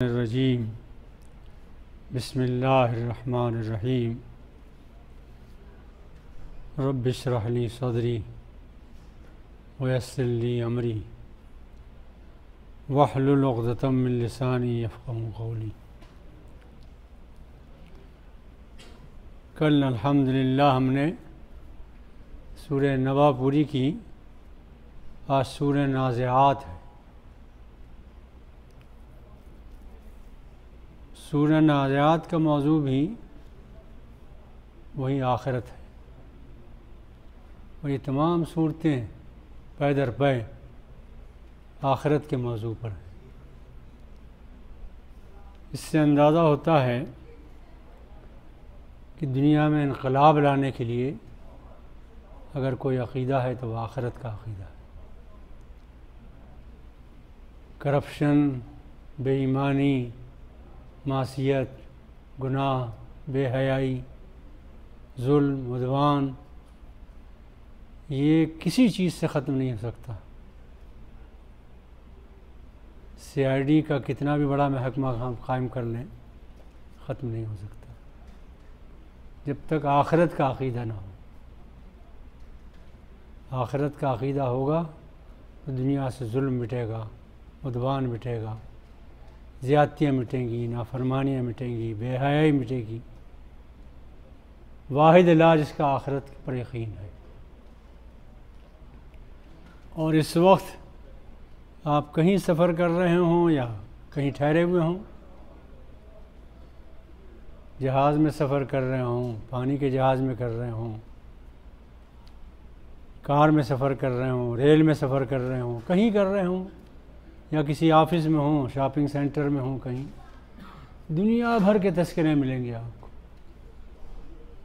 रजीम बिस्मिल्लाहिर्रहमानिर्रहीम रब्बि इश्रह ली सदरी वयस्सिर ली अमरी वहलुल उक़दतम मिन लिसानी यफ़क़हू क़ौली। कल अल्हम्दुलिल्लाह हमने सूरह नबा पूरी की। आज सूरह नाज़िआत है। सूरह नाज़िआत का मौजू भी वही आखिरत है और ये तमाम सूरतें पै दर पै आखिरत के मौजू पर हैं। इससे अंदाज़ा होता है कि दुनिया में इनक़लाब लाने के लिए अगर कोई अक़ीदा है तो वह आखिरत का अक़ीदा है। करप्शन, बेईमानी, मासियत, गुनाह, बेहयाई, जुल्म, उद्वान, ये किसी चीज़ से ख़त्म नहीं हो सकता। CID का कितना भी बड़ा महकमा कायम कर लें, ख़त्म नहीं हो सकता जब तक आखिरत का अक़ीदा ना हो। आखिरत का अक़ीदा होगा तो दुनिया से जुल्म मिटेगा, उद्वान मिटेगा, ज़्यादतियाँ मिटेंगी, नाफरमानियाँ मिटेंगी, बेहयाई मिटेगी। वाहिद इलाज इसका आखिरत पर यकीन है। और इस वक्त आप कहीं सफ़र कर रहे हों या कहीं ठहरे हुए हों, जहाज़ में सफ़र कर रहे हों, पानी के जहाज़ में कर रहे हों, कार में सफ़र कर रहे हों, रेल में सफ़र कर रहे हों, कहीं कर रहे हों या किसी ऑफिस में हों, शॉपिंग सेंटर में हों, कहीं दुनिया भर के तज़किरे मिलेंगे आपको,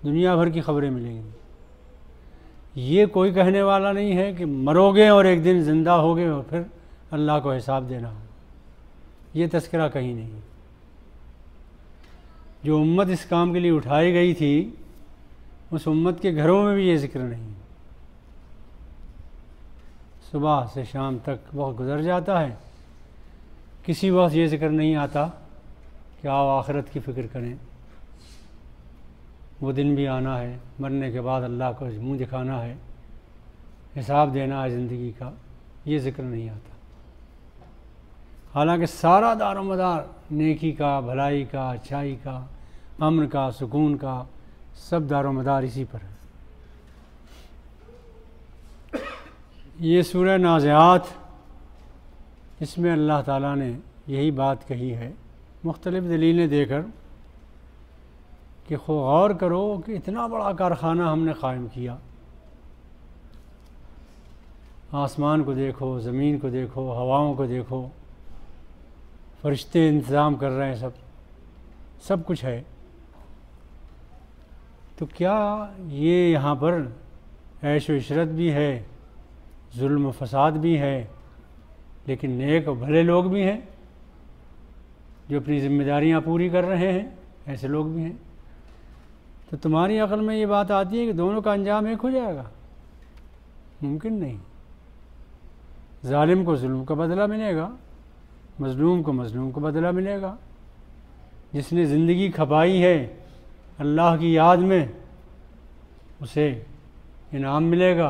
दुनिया भर की ख़बरें मिलेंगी। ये कोई कहने वाला नहीं है कि मरोगे और एक दिन ज़िंदा होगे और फिर अल्लाह को हिसाब देना हो। ये तज़किरा कहीं नहीं। जो उम्मत इस काम के लिए उठाई गई थी उस उम्मत के घरों में भी ये ज़िक्र नहीं। सुबह से शाम तक वक्त गुज़र जाता है, किसी वक्त ये ज़िक्र नहीं आता कि आओ आखिरत की फ़िक्र करें, वो दिन भी आना है, मरने के बाद अल्लाह को मुँह दिखाना है, हिसाब देना है ज़िंदगी का। ये ज़िक्र नहीं आता। हालांकि सारा दारोमदार नेकी का, भलाई का, अच्छाई का, अमन का, सुकून का, सब दारोमदार इसी पर है। ये सूरह नाज़िआत, इसमें अल्लाह ताला ने यही बात कही है मुख्तलिफ़ दलीलें देकर कि गौर करो कि इतना बड़ा कारखाना हमने कायम किया। आसमान को देखो, ज़मीन को देखो, हवाओं को देखो, फरिश्ते इंतज़ाम कर रहे हैं, सब कुछ है। तो क्या ये यहाँ पर ऐश व इशरत भी है, जुल्म फसाद भी है, लेकिन नेक और भले लोग भी हैं जो अपनी ज़िम्मेदारियाँ पूरी कर रहे हैं, ऐसे लोग भी हैं। तो तुम्हारी अक़ल में ये बात आती है कि दोनों का अंजाम एक हो जाएगा? मुमकिन नहीं। ज़ालिम को जुल्म का बदला मिलेगा, मज़लूम को मज़लूम को बदला मिलेगा। जिसने ज़िंदगी खपाई है अल्लाह की याद में, उसे इनाम मिलेगा,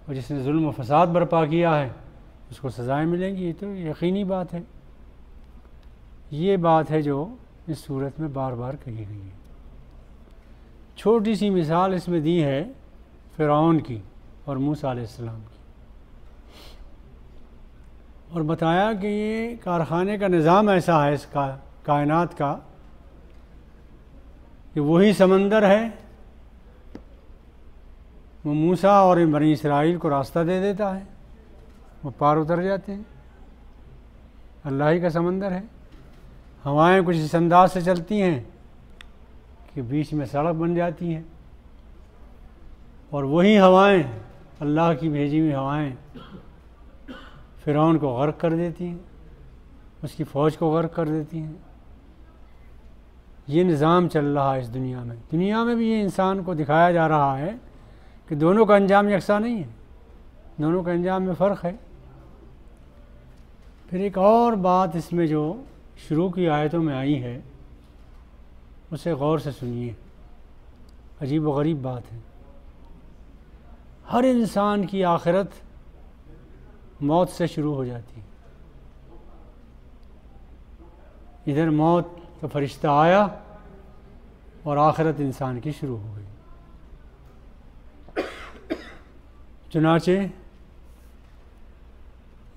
और जिसने जुल्म व फसाद बर्पा किया है उसको सज़ाएँ मिलेंगी। ये तो यकीनी बात है। ये बात है जो इस सूरत में बार बार कही गई है। छोटी सी मिसाल इसमें दी है फ़िरऔन की और मूसा अलैहिस्सलाम की, और बताया कि ये कारखाने का निज़ाम ऐसा है इस कायनात का कि वही समंदर है, वो मूसा और बनी इसराइल को रास्ता दे देता है, वो पार उतर जाते हैं। अल्लाह ही का समंदर है। हवाएं कुछ इस अंदाज से चलती हैं कि बीच में सड़क बन जाती हैं, और वही हवाएं, अल्लाह की भेजी हुई हवाएं, फ़िरऔन को गर्क कर देती हैं, उसकी फ़ौज को गर्क कर देती हैं। ये निज़ाम चल रहा है इस दुनिया में। दुनिया में भी ये इंसान को दिखाया जा रहा है कि दोनों का अंजाम यकसा नहीं है, दोनों के अंजाम में फ़र्क है। फिर एक और बात इसमें जो शुरू की आयतों में आई है उसे गौर से सुनिए। अजीब व गरीब बात है, हर इंसान की आखिरत मौत से शुरू हो जाती है। इधर मौत का फरिश्ता आया और आखिरत इंसान की शुरू हो गई। चुनाचे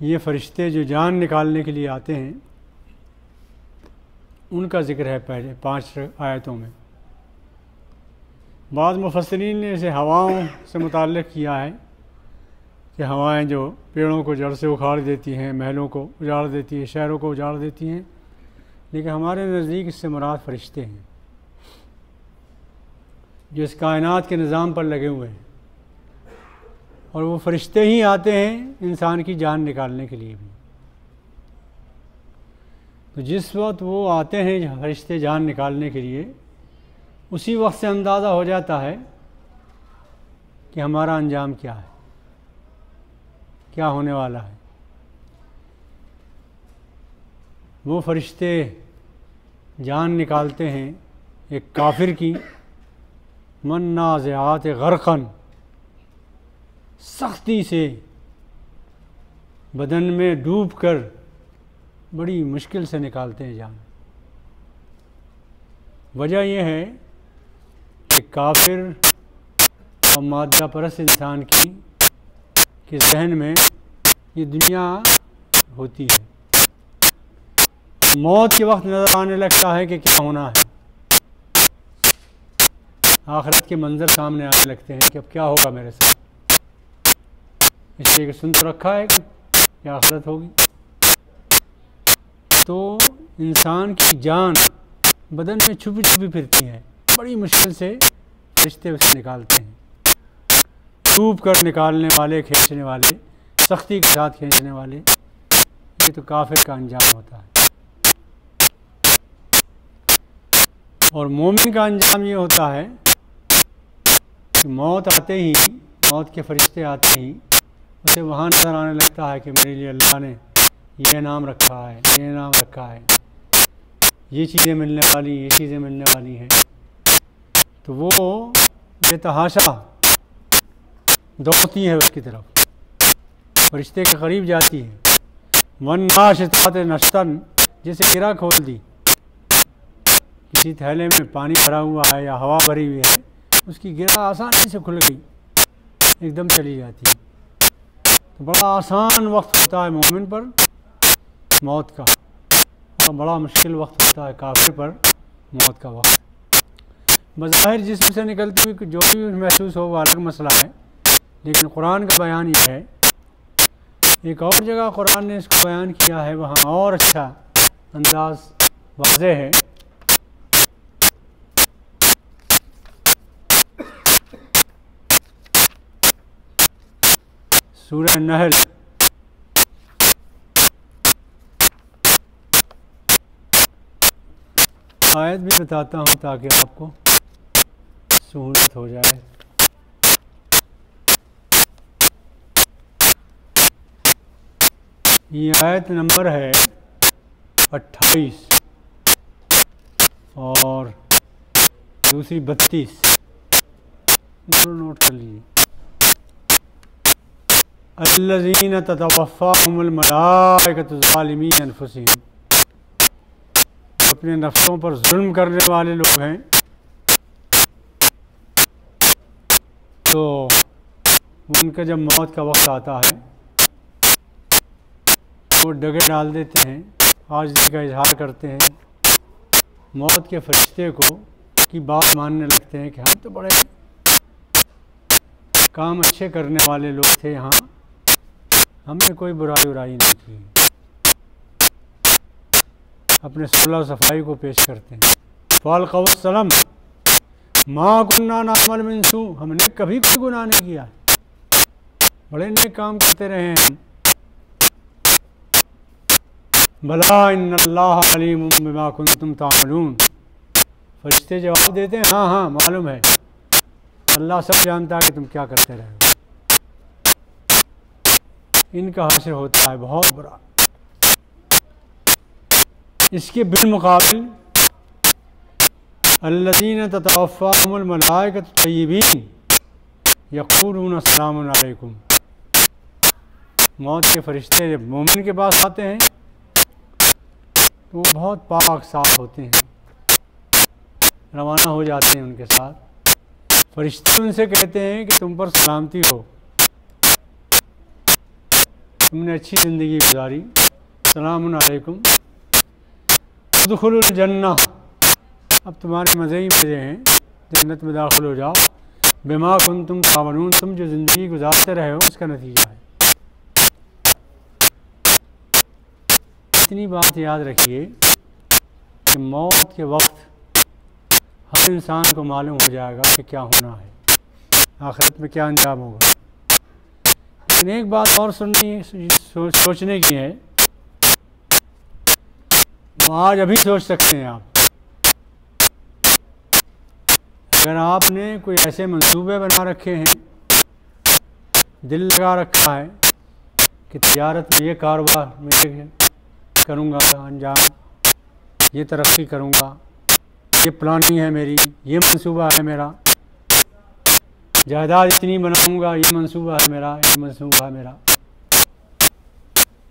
ये फरिश्ते जो जान निकालने के लिए आते हैं उनका ज़िक्र है पहले 5 आयतों में। बाद मुफस्सिरीन ने इसे हवाओं से मुताल्लिक़ किया है कि हवाएं जो पेड़ों को जड़ से उखाड़ देती हैं, महलों को उजाड़ देती हैं, शहरों को उजाड़ देती हैं, लेकिन हमारे नज़दीक इससे मुराद फरिश्ते हैं जो इस कायनात के निज़ाम पर लगे हुए हैं। और वो फरिश्ते ही आते हैं इंसान की जान निकालने के लिए भी। तो जिस वक्त वो आते हैं फरिश्ते जान निकालने के लिए, उसी वक्त से अंदाज़ा हो जाता है कि हमारा अंजाम क्या है, क्या होने वाला है। वो फरिश्ते जान निकालते हैं एक काफिर की, मन्नाज़िआत गर्क़न, सख्ती से बदन में डूब कर बड़ी मुश्किल से निकालते हैं जान। वजह यह है कि काफिर और मादा परस्त इंसान के जहन में ये दुनिया होती है। मौत के वक्त नज़र आने लगता है कि क्या होना है, आखिरत के मंजर सामने आने लगते हैं कि अब क्या होगा मेरे साथ। इसलिए कि सुन तो रखा है कि क्या आखिरत होगी। तो इंसान की जान बदन में छुपी छुपी फिरती है, बड़ी मुश्किल से फरिश्ते उसे निकालते हैं। डूब कर निकालने वाले, खींचने वाले, सख्ती के साथ खींचने वाले, ये तो काफिर का अंजाम होता है। और मोमिन का अंजाम ये होता है कि मौत आते ही, मौत के फरिश्ते आते ही उसे वहाँ नज़र आने लगता है कि मेरे लिए अल्लाह ने ये नाम रखा है, ये नाम रखा है, ये चीज़ें मिलने वाली, ये चीज़ें मिलने वाली हैं। तो वो बेतहाशा दौड़ती है उसकी तरफ, फरिश्ते के करीब जाती है। वन्नाशितात नश्तन, जैसे गिरा खोल दी, किसी थैले में पानी भरा हुआ है या हवा भरी हुई है, उसकी गिरा आसानी से खुल गई, एकदम चली जाती है। तो बड़ा आसान वक्त होता है मोमिन पर मौत का, और बड़ा मुश्किल वक्त होता है काफिर पर मौत का वक्त। बज़ाहिर जिस्म से निकलती हुई जो भी महसूस हो वो अलग मसला है, लेकिन कुरान का बयान यह है। एक और जगह कुरान ने इसको बयान किया है, वहाँ और अच्छा अंदाज वाज़ेह है। सूरह नहल आयत भी बताता हूँ ताकि आपको सहूलत हो जाए। ये आयत नंबर है 28 और दूसरी 32, नोट कर लीजिए। अल्लज़ीना ततवफ़्फ़ाहुमुल मलाइकतु ज़ालिमी अनफुसिहिम, अपने नफ्सों पर जुल्म करने वाले लोग हैं, तो उनका जब मौत का वक्त आता है वो डगे डाल देते हैं, आजिज़ी का इजहार करते हैं, मौत के फरिश्ते को की बात मानने लगते हैं कि हम तो बड़े काम अच्छे करने वाले लोग थे, यहाँ हमने कोई बुराई उराई नहीं की। अपने सुलह सफाई को पेश करते हैं। फ़ालक़ौस्सलम मा कुन्ना नअमल मिन सू, हमने कभी कोई गुनाह नहीं किया, बड़े नेक काम करते रहे हैं हम। भला इन्नल्लाह अलीमुम बिमा कुन्तुम तामलून, फरिश्ते जवाब देते हैं हाँ हाँ मालूम है, अल्लाह सब जानता है कि तुम क्या करते रहे हो। इनका हश्र होता है बहुत बुरा। इसके बिलमुकाबिल अल्लज़ीना ततवफ़्फ़ाहुमुल मलाइकतु तय्यबीन यक़ूलूना अस्सलामु अलैकुम। मौत के फरिश्ते जब मोमिन के पास आते हैं तो वो बहुत पाक साफ होते हैं, रवाना हो जाते हैं उनके साथ। फरिश्ते उनसे कहते हैं कि तुम पर सलामती हो, तुमने अच्छी ज़िंदगी गुजारी, सलामुन अलैकुम उदखुलुल जन्नह, अब तुम्हारे मज़े ही मज़े हैं, जन्नत में दाखिल हो जाओ। बिमा कुंतुम तामलून, तुम जो ज़िंदगी गुजारते रहे हो उसका नतीजा है। इतनी बात याद रखिए कि मौत के वक्त हर इंसान को मालूम हो जाएगा कि क्या होना है, आखिरत में क्या अंजाम होगा। लेकिन एक बात और सोचने की है, वो आज अभी सोच सकते हैं आप। अगर आपने कोई ऐसे मंसूबे बना रखे हैं, दिल लगा रखा है कि तिजारत में ये कारोबार में करूँगा अंजाम, ये तरक्की करूँगा, ये प्लानिंग है मेरी, ये मंसूबा है मेरा, जायदाद इतनी बनाऊँगा, ये मंसूबा है मेरा, ये मंसूबा है मेरा,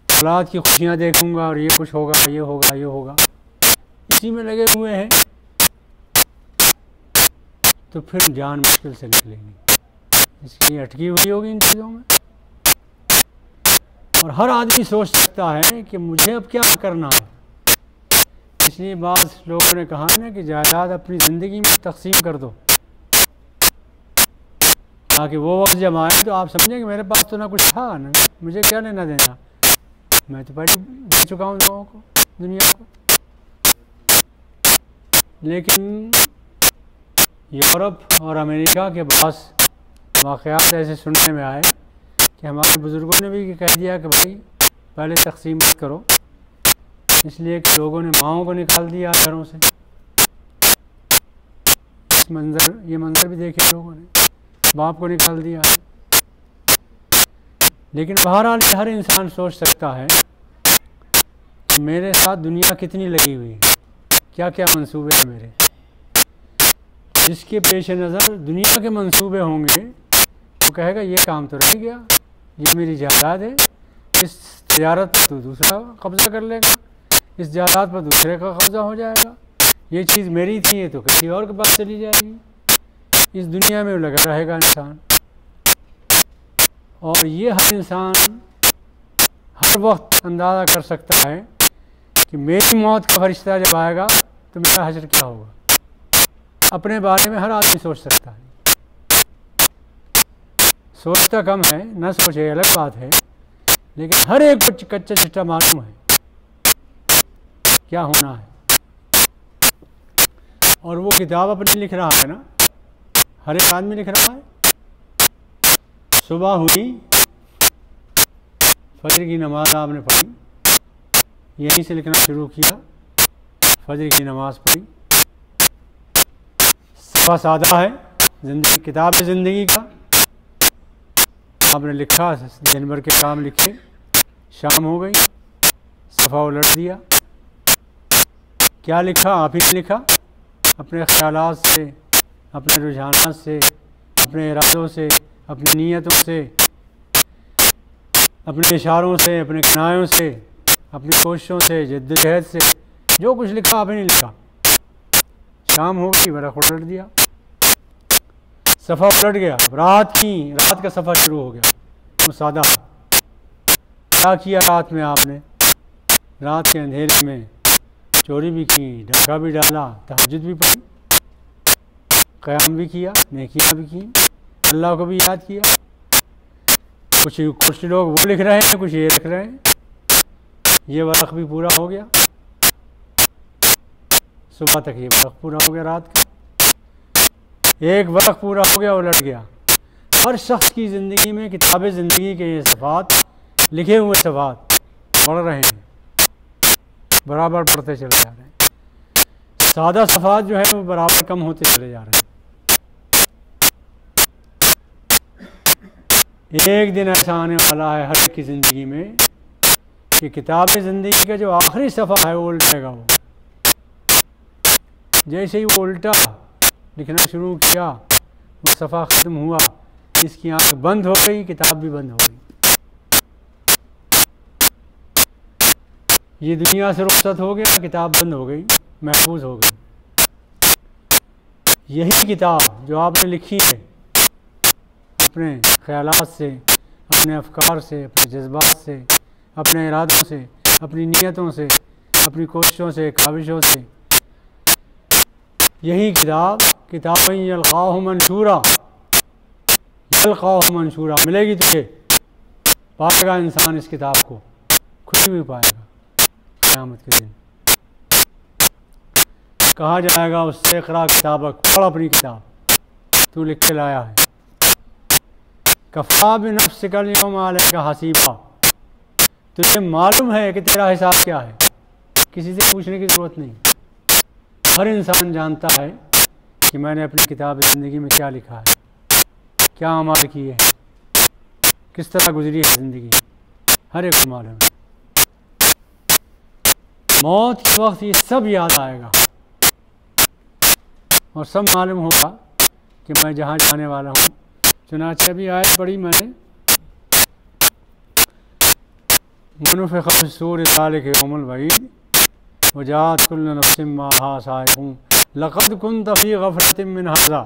औलाद की खुशियाँ देखूँगा और ये कुछ होगा, ये होगा, ये होगा, इसी में लगे हुए हैं, तो फिर जान मुश्किल से निकलेगी। इसकी अटकी हुई होगी इन चीज़ों में। और हर आदमी सोच सकता है कि मुझे अब क्या करना है। इसलिए बाद लोगों ने कहा ना कि जायदाद अपनी ज़िंदगी में तकसीम कर दो, ताकि वो वक्त जब आए तो आप समझें कि मेरे पास तो ना कुछ था, ना मुझे क्या लेना देना, मैं तो पहले दे चुका हूँ लोगों को, दुनिया को। लेकिन यूरोप और अमेरिका के पास वाक़यात ऐसे सुनने में आए कि हमारे बुज़ुर्गों ने भी कह दिया कि भाई पहले तकसीम मत करो, इसलिए कि लोगों ने माओं को निकाल दिया घरों से। ये मंज़र भी देखे लोगों ने, बाप को निकाल दिया। लेकिन बहरहाल हर इंसान सोच सकता है कि मेरे साथ दुनिया कितनी लगी हुई है, क्या क्या मंसूबे हैं मेरे। जिसके पेश नज़र दुनिया के मंसूबे होंगे वो कहेगा ये काम तो रह गया, ये मेरी जायदाद है, इस तिजारत पर तो दूसरा कब्ज़ा कर लेगा, इस जायदाद पर दूसरे का कब्ज़ा हो जाएगा, ये चीज़ मेरी थी ये तो किसी और के पास चली जाएगी। इस दुनिया में लगा रहेगा इंसान। और ये हर इंसान हर वक्त अंदाज़ा कर सकता है कि मेरी मौत का फरिश्ता जब आएगा तो मेरा हश्र क्या होगा। अपने बारे में हर आदमी सोच सकता है, सोचता कम है, न सोचे अलग बात है, लेकिन हर एक कुछ कच्चा चिट्ठा मालूम है क्या होना है। और वो किताब अपनी लिख रहा है ना, हर एक आदमी लिख रहा है। सुबह हुई, फजर की नमाज आपने पढ़ी, यहीं से लिखना शुरू किया, फजर की नमाज पढ़ी, सफ़ा सादा है, जिंदगी किताब है ज़िंदगी का, आपने लिखा, दिन भर के काम लिखे, शाम हो गई, सफ़ा उलट दिया। क्या लिखा? आप ही ने लिखा, अपने ख़यालात से, अपने रुझानात से, अपने इरादों से, अपनी नीयतों से, अपने इशारों से, अपने किनायों से, अपनी कोशिशों से, जद्दोजहद से, जो कुछ लिखा आपने लिखा। शाम हो गई, बड़ा उलट दिया, सफ़ा उलट गया, रात का सफ़ा शुरू हो गया। वो सादा क्या किया रात में आपने? रात के अंधेरे में चोरी भी की, डाका भी डाला, तहज्जुद भी पढ़ी, क़याम भी किया, नेकियां भी की, अल्लाह को भी याद किया। कुछ लोग वो लिख रहे हैं, कुछ ये लिख रहे हैं। ये वरक़ भी पूरा हो गया, सुबह तक ये वरक़ पूरा हो गया, रात का एक वरक़ पूरा हो गया, उलट गया। हर शख्स की ज़िंदगी में किताब ज़िंदगी के ये सफ़ात, लिखे हुए सफ़ात बढ़ रहे हैं, बराबर बढ़ते चले जा रहे हैं। सादा सफ़ात जो है वो बराबर कम होते चले जा रहे हैं। एक दिन ऐसा आने वाला है हर एक की ज़िंदगी में कि किताब ज़िंदगी का जो आखिरी सफ़ा है वो उल्टेगा। वो जैसे ही वो उल्टा लिखना शुरू किया, वो सफ़ा ख़त्म हुआ, इसकी आँख बंद हो गई, किताब भी बंद हो गई। ये दुनिया से रुखसत हो गया, किताब बंद हो गई, महफूज हो गई। यही किताब जो आपने लिखी है अपने ख़यालात से, अपने अफकार से, अपने जज्बात से, अपने इरादों से, अपनी नीयतों से, अपनी कोशिशों से, ख्वाहिशों से, यही किताब किताब यल्क़ाहु मंशूरा, यल्क़ाहु मंशूरा मिलेगी तुझे। पाएगा इंसान इस किताब को, खुशी भी पाएगा क़यामत के दिन। कहा जाएगा उससे इक़रा किताबक, पढ़ अपनी किताब, तू लिख के लाया है। कफ़ा बिनफ़्सिकल यौमा अलैका हसीबा, तुझे मालूम है कि तेरा हिसाब क्या है, किसी से पूछने की ज़रूरत नहीं। हर इंसान जानता है कि मैंने अपनी किताब ज़िंदगी में क्या लिखा है, क्या अमाल किए हैं, किस तरह गुजरी है ज़िंदगी, हर एक को मालूम है। मौत के वक्त ये सब याद आएगा और सब मालूम होगा कि मैं जहाँ जाने वाला हूँ। चुनांचे अभी आयत पढ़ी मैंने, वनुफ़िख़ फ़िस्सूर ज़ालिका यौमुल वईद वजाअत कुल्लु नफ़्सिन माहा साइक़ुन लक़द कुन्त फ़ी ग़फ़लतिन मिन हाज़ा।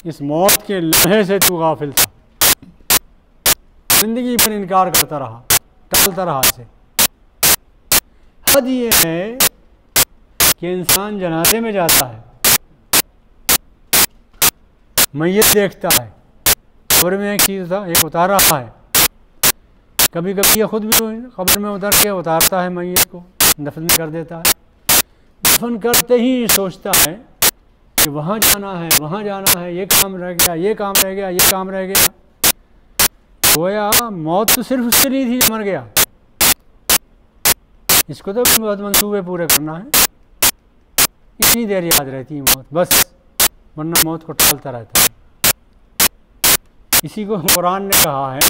इस मौत के लम्हे से तू गाफिल था, ज़िंदगी पर इनकार करता रहा, टालता रहा इसे। हद ये है कि इंसान जनाज़े में जाता है, मैयत देखता है, कब्र में एक चीज़ था, एक उतार रहा है। कभी कभी ये खुद भी कब्र में उतर के उतारता है मैयत को, दफन कर देता है। दफन करते ही सोचता है कि वहाँ जाना है, वहाँ जाना है, ये काम रह गया, ये काम रह गया, ये काम रह गया। गोया मौत तो सिर्फ उसके लिए थी, मर गया, इसको तो बहुत मंसूबे पूरे करना है। इतनी देर याद रहती है मौत बस, वरना मौत को टालता रहता है। इसी को कुरान ने कहा है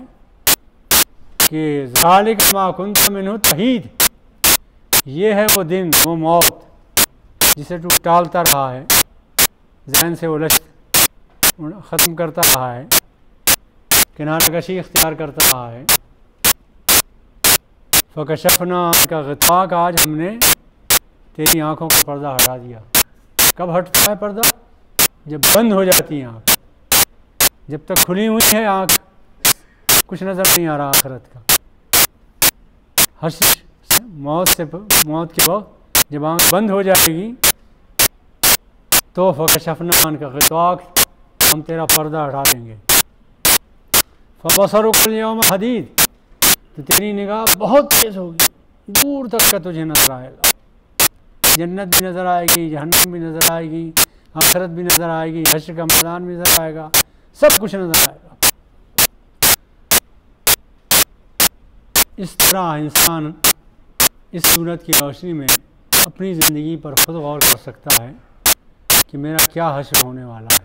कि ज़ालिका मा कुन्त मिन्हु तहीद, ये है वो दिन, वो मौत जिसे तू टालता रहा है, ज़हन से उलझ ख़त्म करता रहा है, किनारा कशी इख्तियार करता रहा है। फ़कशफ़ना अन्का ग़िताअक, आज हमने तेरी आँखों का पर्दा हटा दिया। कब हटता है पर्दा? जब बंद हो जाती है आँख। जब तक खुली हुई है आँख, कुछ नज़र नहीं आ रहा आखिरत का। मौत के वक्त जब आँख बंद हो जाएगी तो फ़कशफ़ना अन्का ग़िताअक, हम तेरा पर्दा हटा देंगे। फ़बसरुकल यौम हदीद, तो तेरी निगाह बहुत तेज़ होगी, दूर तक का तुझे नज़र आएगा। जन्नत भी नज़र आएगी, जहन्नम भी नज़र आएगी, आखिरत भी नज़र आएगी, हश्र का मैदान भी नज़र आएगा, सब कुछ नज़र आएगा। इस तरह इंसान इस सूरत की रोशनी में अपनी ज़िंदगी पर ख़ुद गौर कर सकता है कि मेरा क्या हश्र होने वाला है।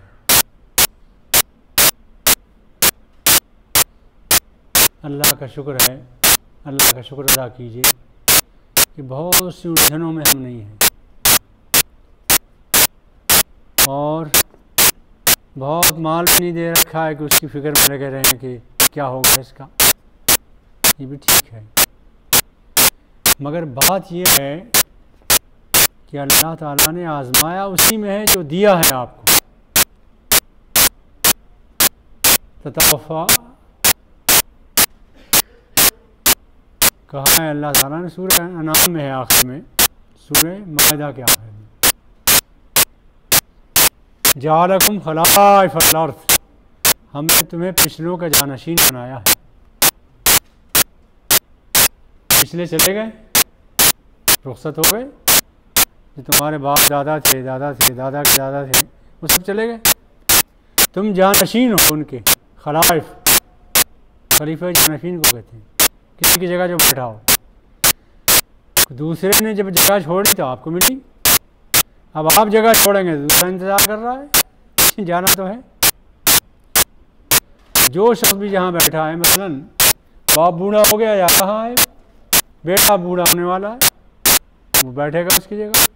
अल्लाह का शुक्र है, अल्लाह का शुक्र अदा कीजिए कि बहुत सी उलझनों में हम नहीं हैं और बहुत माल भी नहीं दे रखा है कि उसकी फ़िक्र में लगे रहें कि क्या होगा इसका। ये भी ठीक है, मगर बात ये है कि अल्लाह ताला ने आज़माया उसी में है जो दिया है आपको। ततवफ़ा कहा है अल्लाह ताला ने सूरह अनाम में है, आखिर में सूरह माइदा के आखिर में, जालकुम खलाइफ़ल अर्ज़, हमने तुम्हें पिछलों का जानशीन बनाया है। पिछले चले गए, रुखसत हो गए, जो तुम्हारे बाप दादा थे, दादा थे, दादा के दादा थे, वो सब चले गए। तुम जानशीन हो उनके, खलाइफ़, खलीफा जानशीन को कहते हैं, किसी की जगह जो बैठा हो। दूसरे ने जब जगह छोड़ी तो आपको मिली, अब आप जगह छोड़ेंगे तो दूसरा इंतज़ार कर रहा है, जाना तो है। जो शख्स भी जहाँ बैठा है, मसलन बाप बूढ़ा हो गया, या कहाँ है, बेटा बूढ़ा होने वाला है, वो बैठेगा उसकी जगह,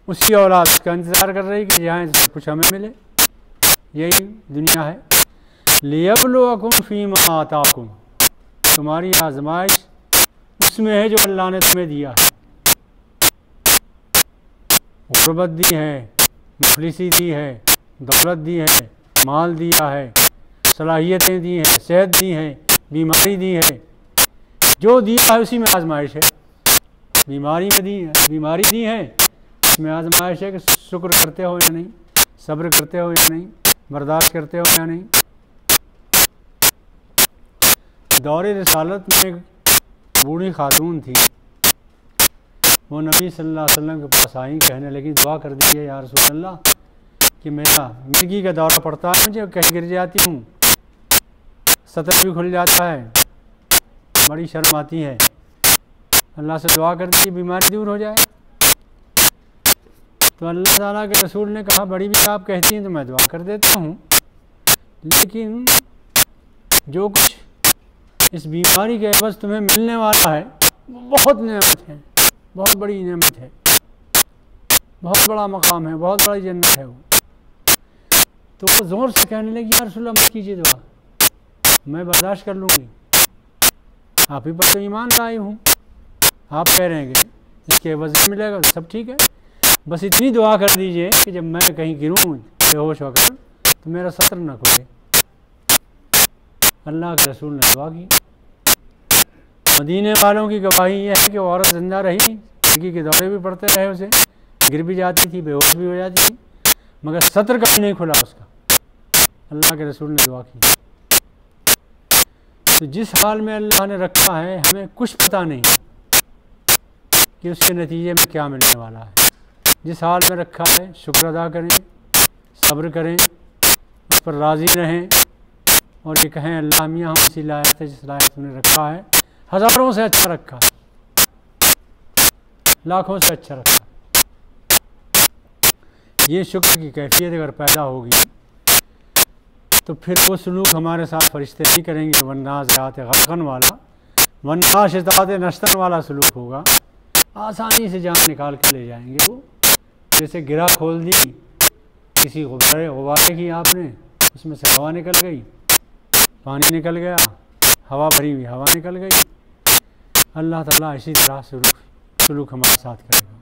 उसकी औलाद उसका इंतज़ार कर रही कि यहाँ सब कुछ हमें मिले। यही दुनिया है। लियब्लुवकुम फीमा आताकुम, तुम्हारी आजमाइश उसमें है जो अल्लाह ने तुम्हें दिया है। गुर्बत दी है, मुफलिसी दी है, दौलत दी है, माल दिया है, सलाहियतें दी हैं, सेहत दी है, बीमारी दी है, जो दिया है उसी में आजमाइश है। बीमारी में दी है, बीमारी दी है, इसमें आजमाइश है कि शुक्र करते हो या नहीं, सब्र करते हो या नहीं, बर्दाश्त करते हो या नहीं। दौरे रिसालत में एक बूढ़ी खातून थी, वो नबी सल्लल्लाहु अलैहि वसल्लम के पास आई, कहने लगी दुआ कर दीजिए या रसूल अल्लाह कि मेरा मिर्गी का दौरा पड़ता है, मुझे कहीं गिर जाती हूँ, सतर भी खुल जाता है, बड़ी शर्म आती है, अल्लाह से दुआ कर दीजिए बीमारी दूर हो जाए। तो अल्लाह ताला के रसूल ने कहा बड़ी भी आप कहती हैं तो मैं दुआ कर देता हूँ, लेकिन जो कुछ इस बीमारी के एवज तुम्हें मिलने वाला है वो बहुत नेमत है, बहुत बड़ी नेमत है, बहुत बड़ा मकाम है, बहुत बड़ी जन्नत है वो। तो वो ज़ोर से कहने लगी यार रसूल अल्लाह मत कीजिए दुआ, मैं बर्दाश्त कर लूँगी, आप ही पर तो ईमान लाई हूँ, आप कह रहे हैं कि इसके एवज मिलेगा तो सब ठीक है, बस इतनी दुआ कर दीजिए कि जब मैं कहीं गिरूँ बेहोश होकर तो मेरा सत्र न खुले। अल्लाह के रसूल ने दुआ की। मदीने वालों की गवाही यह है कि वो औरत जिंदा रही, जिंदगी के दौरे भी पड़ते रहे, उसे गिर भी जाती थी, बेहोश भी हो जाती थी, मगर सत्र कभी नहीं खुला उसका। अल्लाह के रसूल ने दुआ की। तो जिस हाल में अल्लाह ने रखा है हमें कुछ पता नहीं कि उसके नतीजे में क्या मिलने वाला है। जिस हाल में रखा है शुक्र अदा करें, सब्र करें, उस पर राज़ी रहें और ये कहें अल्लाह मियाँ हम इसी लायक है जिस लायक तुमने रखा है, हज़ारों से अच्छा रखा, लाखों से अच्छा रखा। ये शुक्र की कैफियत अगर पैदा होगी तो फिर वो सलूक हमारे साथ फरिश्ते नहीं करेंगे, वन्नाज़िआत ग़र्क़न वाला, वन्नाशितात नश्तन वाला सलूक होगा। आसानी से जान निकाल के ले जाएंगे वो। जैसे गिरा खोल दी किसी गुब्बारे की आपने, उसमें से हवा निकल गई, पानी निकल गया, हवा भरी हुई हवा निकल गई। अल्लाह ताला इसी तरह सलूक हमारे साथ करेगा।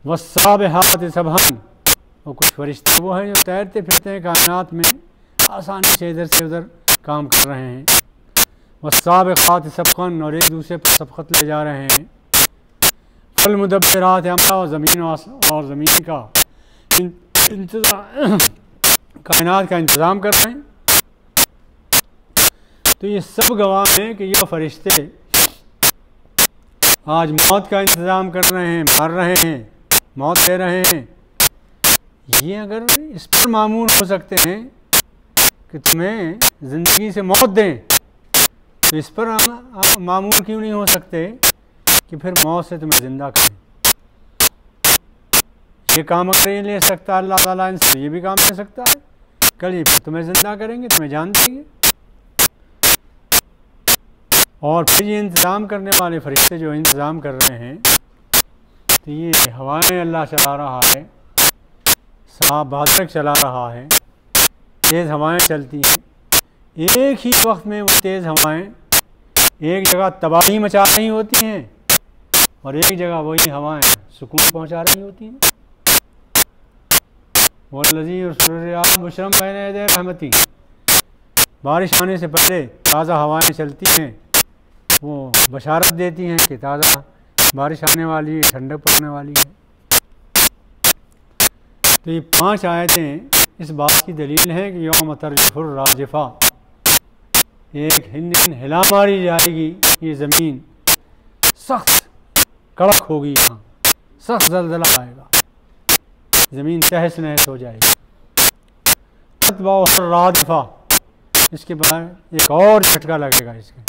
वस्साबिहात सबहन, और कुछ फरिश्ते वो हैं जो तैरते फिरते हैं कायनात में, आसानी से इधर से उधर काम कर रहे हैं। वस्साबिक़ात सबक़न, और एक दूसरे पर सबक़त ले जा रहे हैं। फल मुदब्बिरात अमरा, और ज़मीन का इंतज़ाम, कायनात का इंतज़ाम कर रहे हैं। तो ये सब गवाह हैं कि ये फरिश्ते आज मौत का इंतज़ाम कर रहे हैं, मार रहे हैं, मौत दे रहे हैं। ये अगर इस पर मामून हो सकते हैं कि तुम्हें ज़िंदगी से मौत दें, तो इस पर मामून क्यों नहीं हो सकते कि फिर मौत से तुम्हें ज़िंदा करें। ये काम अगर ये ले सकता है अल्लाह ताला, इनसे ये भी काम ले सकता है। कल ये फिर तुम्हें ज़िंदा करेंगे, तुम्हें जान देंगे। और फिर ये इंतज़ाम करने वाले फरिश्ते जो इंतज़ाम कर रहे हैं, तो ये हवाएं अल्लाह चला रहा है, साहब बहादुर चला रहा है, तेज़ हवाएं चलती हैं। एक ही वक्त में वो तेज़ हवाएं एक जगह तबाही मचा रही होती हैं और एक जगह वही हवाएं सुकून पहुंचा रही होती हैं। वल्लज़ी युर्सिलु बुशरम बैन यदै रहमती, बारिश आने से पहले ताज़ा हवाएं चलती हैं, वो बशारत देती हैं कि ताज़ा बारिश आने वाली है, ठंडक पड़ने वाली है। तो ये 5 आयतें इस बात की दलील हैं कि यौम तर्जुफुर राजिफा, एक दिन हिला मारी जाएगी ये ज़मीन, सख्त कड़क होगी, यहाँ सख्त ज़लज़ला आएगा, ज़मीन तहस नहस हो जाएगी। तत्बउहुर रादिफा, इसके बाद एक और झटका लगेगा इसके।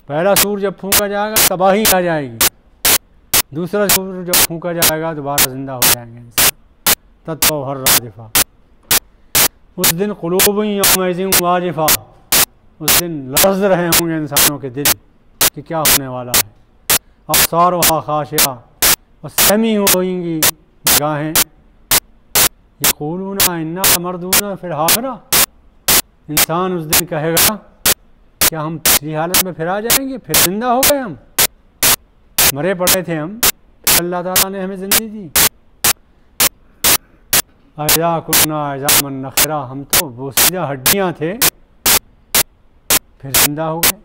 पहला सूर जब फूंका जाएगा तबाही आ जाएगी, दूसरा सूर जब फूंका जाएगा दोबारा ज़िंदा हो जाएंगे इंसान। तत्बउहुर रादिफा, उस दिन क़ुलूबुन यौमइज़िन वाजिफ़ा, उस दिन लर्ज़ रहे होंगे इंसानों के दिल कि क्या होने वाला है। अब्सारुहा खाशिआ, और सहमी होंगी निगाहें, यक़ूलूना इन्ना मरदूना फिल आखिरा, इंसान उस दिन कहेगा क्या हम पिछली हालत में फिर आ जाएंगे, फिर ज़िंदा हो गए, हम मरे पड़े थे हम, फिर अल्लाह ताला ने हमें ज़िंदगी दी। अज़ा कुन्ना अज़ामन नखरा, हम तो वो सीधा हड्डियाँ थे, फिर जिंदा हो गए।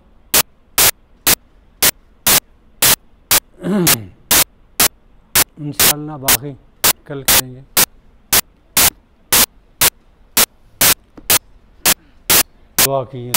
इंशाअल्लाह बाकी कल करेंगे। दुआ कीजिए।